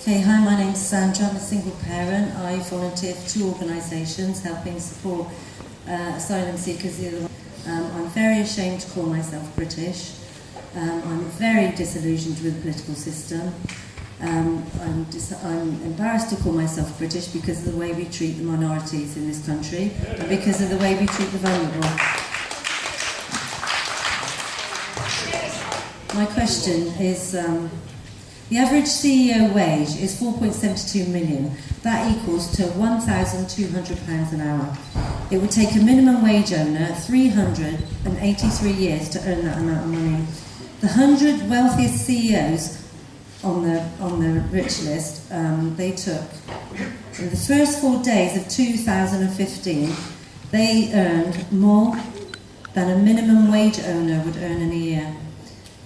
Okay, hi, my name's Sandra. I'm a single parent. I volunteer for 2 organisations helping support asylum seekers. I'm very ashamed to call myself British. I'm very disillusioned with the political system. I'm embarrassed to call myself British because of the way we treat the minorities in this country and because of the way we treat the vulnerable. My question is, the average CEO wage is 4.72 million. That equals to £1,200 an hour. It would take a minimum wage owner 383 years to earn that amount of money. The 100 wealthiest CEOs on the rich list, they took, in the first 4 days of 2015, they earned more than a minimum wage owner would earn in a year.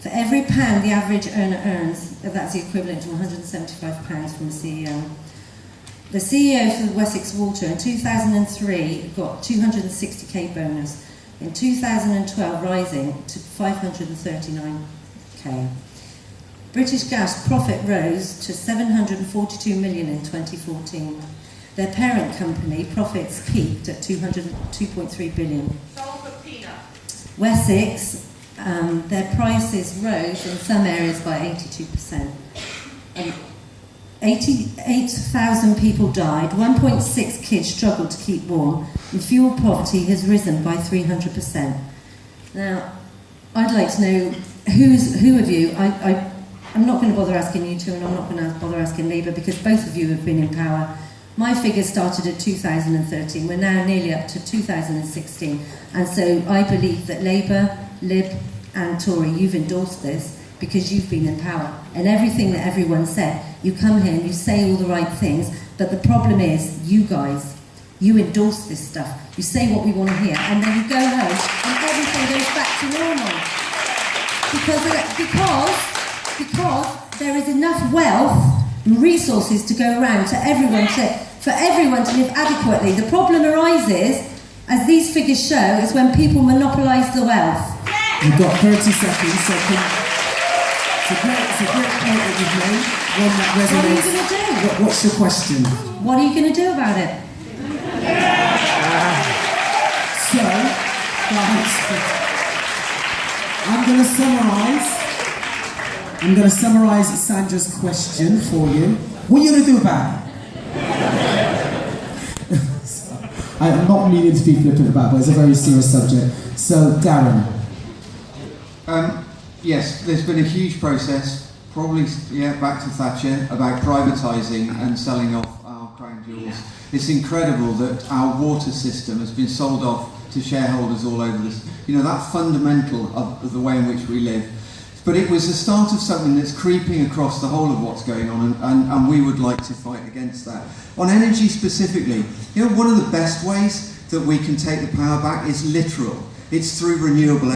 For every pound the average earner earns, that's the equivalent to £175 from the CEO. The CEO for the Wessex Water in 2003 got 260k bonus. In 2012, rising to 539k. British Gas profit rose to 742 million in 2014. Their parent company profits peaked at 2.3 billion. Sold for peanuts. Wessex, their prices rose in some areas by 82%. 88,000 people died, 1.6 kids struggled to keep warm, and fuel poverty has risen by 300%. Now, I'd like to know who of you, I'm not going to bother asking you two, and I'm not going to bother asking Labour, because both of you have been in power. My figures started at 2013, we're now nearly up to 2016, and so I believe that Labour, Lib and Tory, you've endorsed this because you've been in power, and everything that everyone said, you come here and you say all the right things, but the problem is, you guys, you endorse this stuff, you say what we want to hear, and then you go home and everything goes back to normal. Because there is enough wealth and resources to go around for everyone to live adequately. The problem arises, as these figures show, is when people monopolise the wealth. You've got 30 seconds, so it's a great point that you've made, one that resonates. What are you going to do? What's your question? What are you going to do about it? So, guys, I'm going to summarise Sandra's question for you. What are you going to do about it? I'm not meaning to be flippant about it, but it's a very serious subject. So, Darren. Yes, there's been a huge process, probably back to Thatcher, about privatising and selling off our crown jewels. It's incredible that our water system has been sold off to shareholders all over this. You know, that fundamental of the way in which we live. But it was the start of something that's creeping across the whole of what's going on, and we would like to fight against that. On energy specifically, you know, one of the best ways that we can take the power back is literal. It's through renewable energy.